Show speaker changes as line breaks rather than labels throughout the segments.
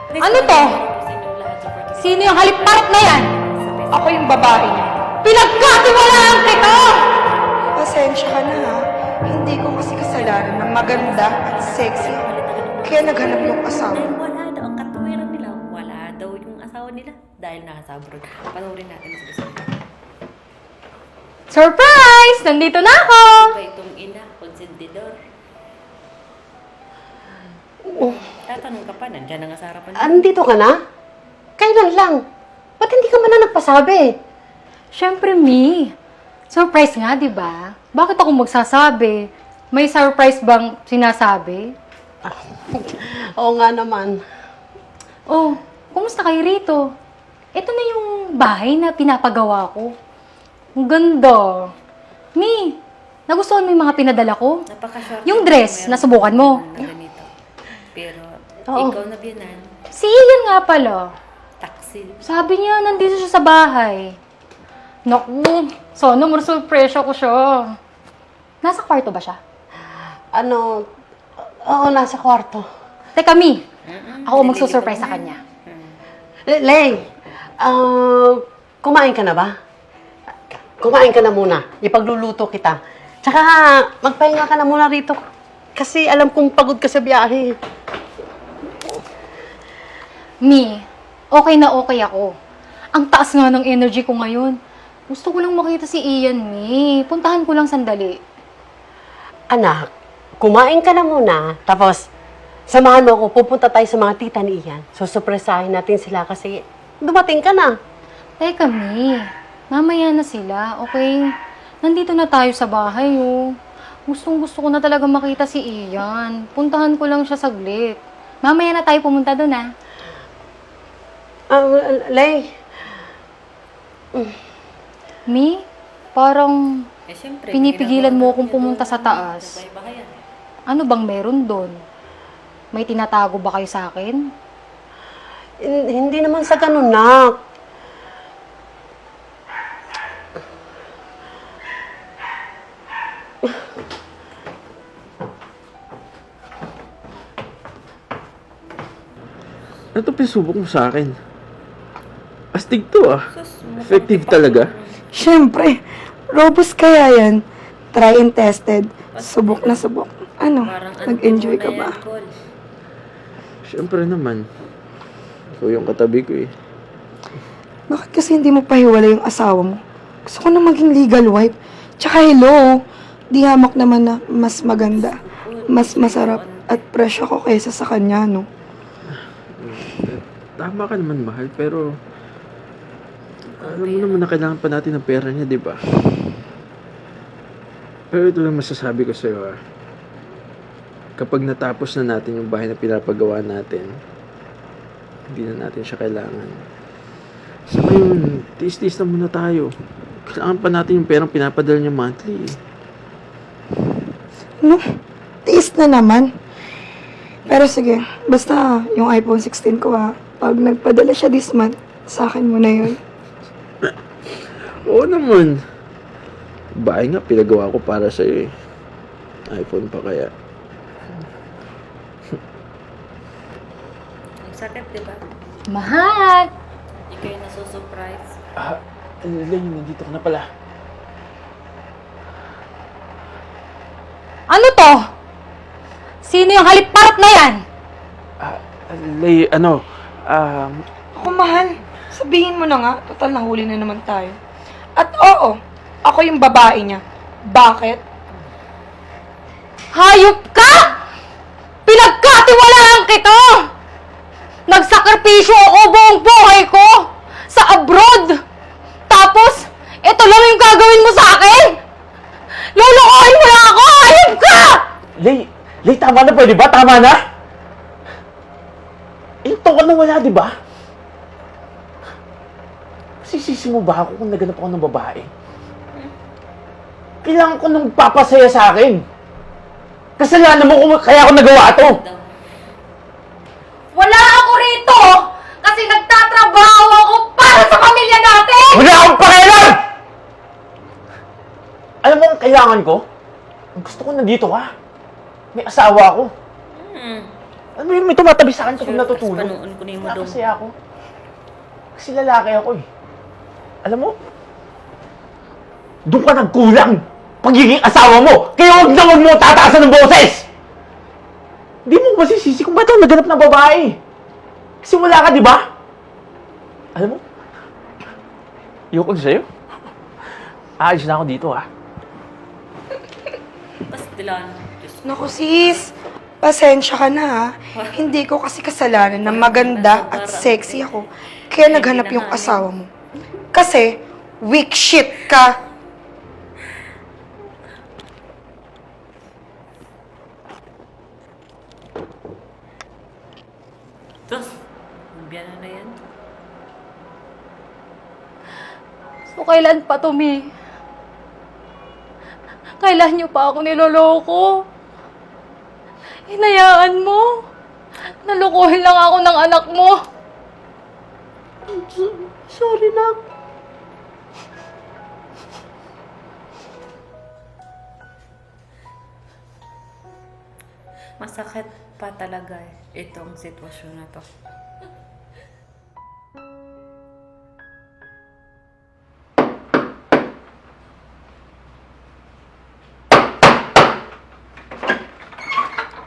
Ano to? Sino yung halip-parip na yan?
Ako yung babae niya.
Pinagkatiwalaan kita!
Pasensya ka na ha. Hindi ko kasi kasalanan na maganda at sexy. Kaya naghanap yung asawa.
Wala daw ang katuwiran nila. Wala daw yung asawa nila dahil nasa abroad. Panoorin natin sa gusto.
Surprise! Nandito na ako!
Pa itong ina, konsentidor. Tatanong ka pa, nandiyan na nga sa harapan.
Andito ka na? Kailan lang? Ba't hindi ka man na nagpasabi?
Siyempre, Mi. Surprise nga, di ba? Bakit ako magsasabi? May surprise bang sinasabi?
Oo nga naman.
Oh, kumusta kayo rito? Ito na yung bahay na pinapagawa ko. Ang ganda. Mi, nagustuhan mo yung mga pinadala ko?
Napaka-short.
Yung dress, nasubukan mo?
Na ganito. Pero,
Oo.
ikaw na biyanan,
Si Ian nga pala.
taksil.
Sabi niya, nandito siya sa bahay. Naku, sana surprise ko siya. Nasa kwarto ba siya?
Ano, oo, nasa kwarto.
Teka, Mi. Ako magsusurprise sa kanya.
Lay, kumain ka na ba? Kumain ka na muna. Ipagluluto kita. Tsaka, magpahinga ka na muna rito. Kasi alam kong pagod ka sa biyahe.
Mi, okay na okay ako. Ang taas nga ng energy ko ngayon. Gusto ko lang makita si Ian, Mi. Puntahan ko lang sandali.
Anak, kumain ka na muna. Tapos, samahan mo ako. Pupunta tayo sa mga tita ni Ian. Susupresahin natin sila kasi dumating ka na.
Teka, Mi. Mamaya na sila, okay? Nandito na tayo sa bahay, oh. Gustong-gusto ko na talaga makita si Ian. Puntahan ko lang siya saglit. Mamaya na tayo pumunta doon, ah.
Lay,
Mi, parang
Eh, syempre,
pinipigilan mo
ginagawa
akong
niya
pumunta
doon
sa taas.
sa bahay-bahayan.
Ano bang meron doon? May tinatago ba kayo sa akin?
hindi naman sa ganun, nak.
Ano to pisubok mo sa akin? Astig to ah.
Sus,
Effective talaga.
Siyempre, robust kaya yan. Try and tested. Subok na subok. Ano,
parang
nag-enjoy ka ba?
Siyempre naman. Ikaw yung katabi ko eh.
Bakit kasi hindi mo pahiwala yung asawa mo? Gusto ko na maging legal wife. Tsaka hello, di hamak naman na mas maganda, mas masarap at presyo ko kaysa sa kanya, no?
Tama ka naman, mahal, pero alam mo naman na kailangan pa natin ng pera niya, di ba? Pero ito lang masasabi ko sa'yo ah. Kapag natapos na natin yung bahay na pinapagawa natin, hindi na natin siya kailangan. Sa ngayon, tiis-tiis na muna tayo. Kailangan pa natin yung perang pinapadala niya monthly eh.
No, tiis na naman. Pero sige, basta yung iPhone 16 ko ha, pag nagpadala siya this month, sa akin mo na yun.
Oo naman. Bahay nga, pinagawa ko para sa'yo eh. iPhone pa kaya.
Ang sakit, di ba?
Mahal!
Ikaw yung nasusurprise.
Lay, nandito ka na pala.
Ano to? Sino yung halip-parip na yan?
Lay, ano,
Ako mahal, sabihin mo na nga, total nahuli na naman tayo. At oo, ako yung babae niya. Bakit?
Hayop ka! Pinagkatiwalaan kita! Nagsakripisyo ako buong buhay ko sa abroad. Tapos, ito lang yung gagawin mo sa akin? Lulukohin mo lang ako! Hayop ka!
Lay, tama na, pwede ba? Tama na? Ito ka na wala, di ba? Sisisi mo ba ako kung naganap ako ng babae? Kailangan ko nang papasaya sa akin. Kasalanan mo kung kaya ako nagawa to.
Wala ako rito kasi nagtatrabaho ako para sa pamilya natin!
Wala akong pakialam! Alam mo ang kailangan ko? Ang gusto ko nandito ka. May asawa ako. Ano May tumatabi sa akin kapag
Sure,
natutulog.
panuun ko na yung madong.
Kasi ako. Kasi lalaki ako eh. Alam mo, doon ka nagkulang. Pagiging asawa mo. Kaya huwag na huwag mo tataasan ng boses! Hindi mo masisisi kung ba't ako naganap ng babae. Kasi wala ka, di ba? Alam mo, ayoko sa'yo. Aalis na ako dito, ha?
Pastilan. Diyos ko.
Naku sis, pasensya ka na ha. Hindi ko kasi kasalanan na maganda at sexy ako. Kaya naghanap yung asawa mo. Kasi, weak shit ka.
Diyos, biyan na yan.
So, kailan pa to, Mi? Kailan niyo pa ako niloloko? Hinayaan mo. Nalukuhin lang ako ng anak mo.
Sorry, Nak.
Masakit pa talaga itong sitwasyon na to.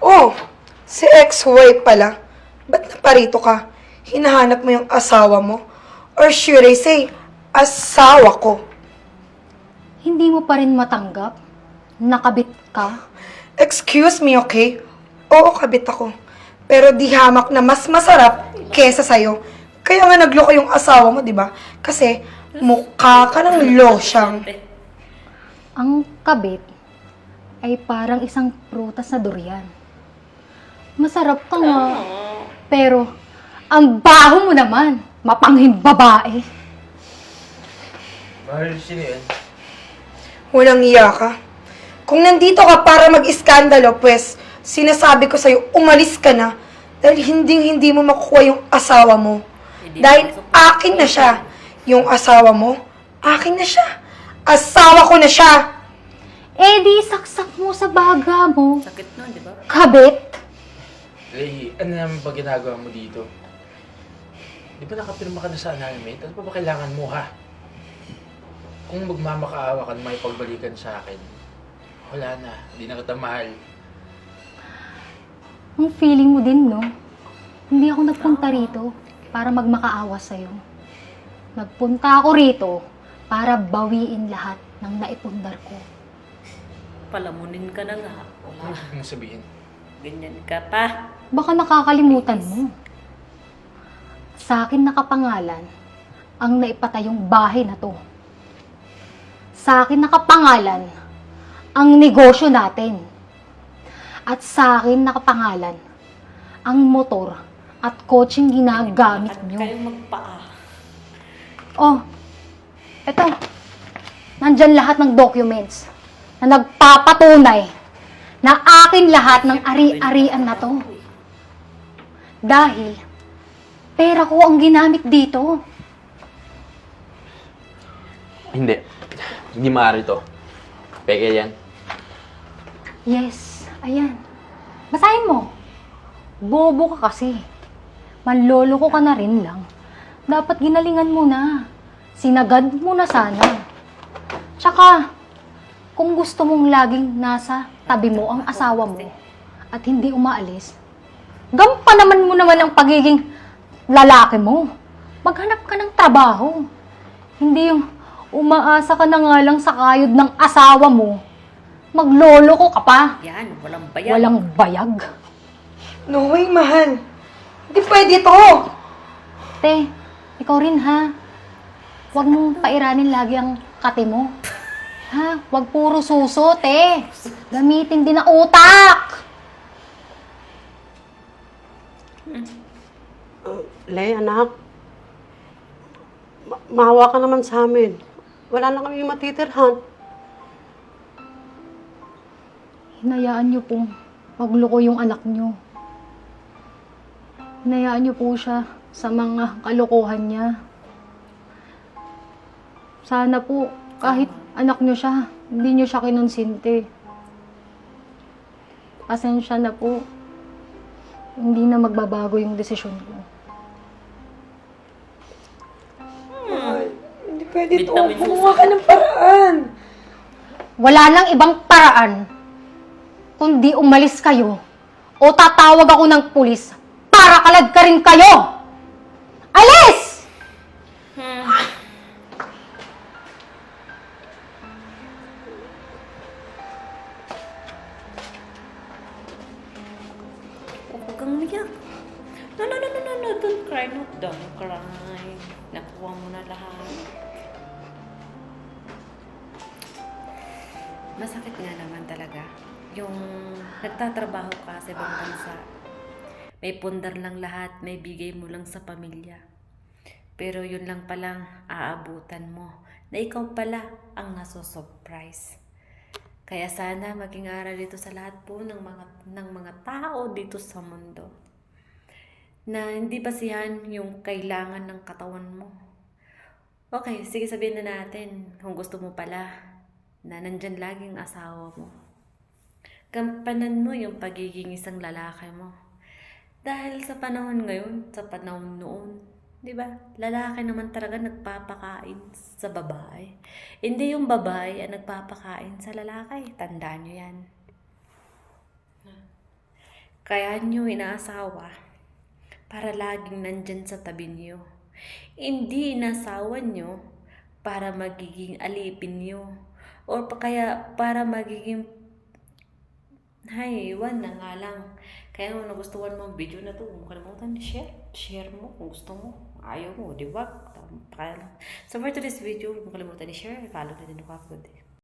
Oh, si ex-wife pala. Ba't naparito ka? Hinahanap mo yung asawa mo? Or should I say, asawa ko?
Hindi mo pa rin matanggap? Nakabit ka?
Excuse me, okay? Oo, kabit ako. Pero di hamak na mas masarap kesa sa'yo. Kaya nga nagloko yung asawa mo, di ba? Kasi mukha ka ng losyang.
Ang kabit ay parang isang prutas na durian. Masarap ka nga. Pero, ang baho mo naman. Mapanghing babae.
Mahal, sino yan?
Walang iya ka. Kung nandito ka para mag-iskandalo, pues, sinasabi ko sa'yo, umalis ka na. Dahil hindi mo makukuha yung asawa mo. Dahil akin na siya. Yung asawa mo, akin na siya. Asawa ko na siya.
Eh di, saksak mo sa baga mo.
Sakit nun, di ba?
Kabit?
Lay, ano naman ba ginagawa mo dito? Di ba nakapirma ka na sa annulment? Ano pa ba kailangan mo, ha? Kung magmamakaawa ka na may pagbalikan sa akin, wala na. Hindi na kita mahal.
Ang feeling mo din, no? Hindi ako nagpunta rito para magmakaawa sa'yo. Nagpunta ako rito para bawiin lahat ng naipundar ko.
Palamunin ka na nga.
Ano gusto mong sabihin?
Ganyan ka pa.
Baka nakakalimutan mo. Sa akin nakapangalan ang naipatayong bahay na to. Sa akin nakapangalan ang negosyo natin. At sa akin nakapangalan ang motor at kotseng ginagamit
At
nyo.
kayong magpaa.
Oh, eto. Nandyan lahat ng documents na nagpapatunay na akin lahat ng ari-arian na to. Dahil pera ko ang ginamit dito.
Hindi. Hindi maaari to. Peke yan.
Yes, ayan. Basahin mo. Bobo ka kasi. Manloloko ka na rin lang. Dapat ginalingan mo na. Sinagad mo na sana. Tsaka, kung gusto mong laging nasa tabi mo ang asawa mo at hindi umaalis, gampanan mo naman ang pagiging lalaki mo. Maghanap ka ng trabaho. Hindi yung umaasa ka na nga lang sa kayod ng asawa mo. Magloloko ka pa.
Yan, walang bayan.
Walang bayag.
No way, mahal. Hindi pwede to.
Te, ikaw rin ha. Huwag mong pairanin lagi ang kate mo. Ha? Huwag puro suso, te. Gamitin din ang utak.
Lay, anak. Maawa ka naman sa amin. Wala na kami matitirhan.
Hinayaan niyo pong magloko yung anak niyo. Hinayaan niyo po siya sa mga kalokohan niya. Sana po, kahit anak niyo siya, hindi niyo siya kinonsinte. Pasensya na po. hindi na magbabago yung desisyon ko.
Hindi pwede to.
Bitamin mo
Gumawa ka ng paraan.
Wala nang ibang paraan kundi umalis kayo o tatawag ako ng pulis para kalad ka rin kayo! Alis!
Huwag kang umiyak. No, no, no, no, no, no. Don't cry. No, don't cry. Nakuha mo na lahat. Masakit nga naman talaga. Yung nagtatrabaho ka sa ibang bansa. May pundar lang lahat. May bigay mo lang sa pamilya. Pero yun lang palang aabutan mo. Na ikaw pala ang nasosurprise. Kaya sana maging aral dito sa lahat po ng mga tao dito sa mundo. Na hindi basihan yung kailangan ng katawan mo. Okay, sige sabihin na natin kung gusto mo pala na nandyan laging asawa mo. Gampanan mo yung pagiging isang lalaki mo. Dahil sa panahon ngayon, sa panahon noon, di ba? Lalaki naman talaga nagpapakain sa babae. Hindi yung babae ang nagpapakain sa lalaki. Tandaan nyo yan. Kaya nyo inaasawa para laging nandyan sa tabi nyo. Hindi inasawa nyo para magiging alipin nyo. Or kaya para magiging iwan na nga lang. Kaya kung nagustuhan mo ang video na to, huwag mo kalimutan i-share. Share mo kung gusto mo. Ayaw mo, di ba? So for today's video, huwag mo kalimutan i-share. Follow na din ako.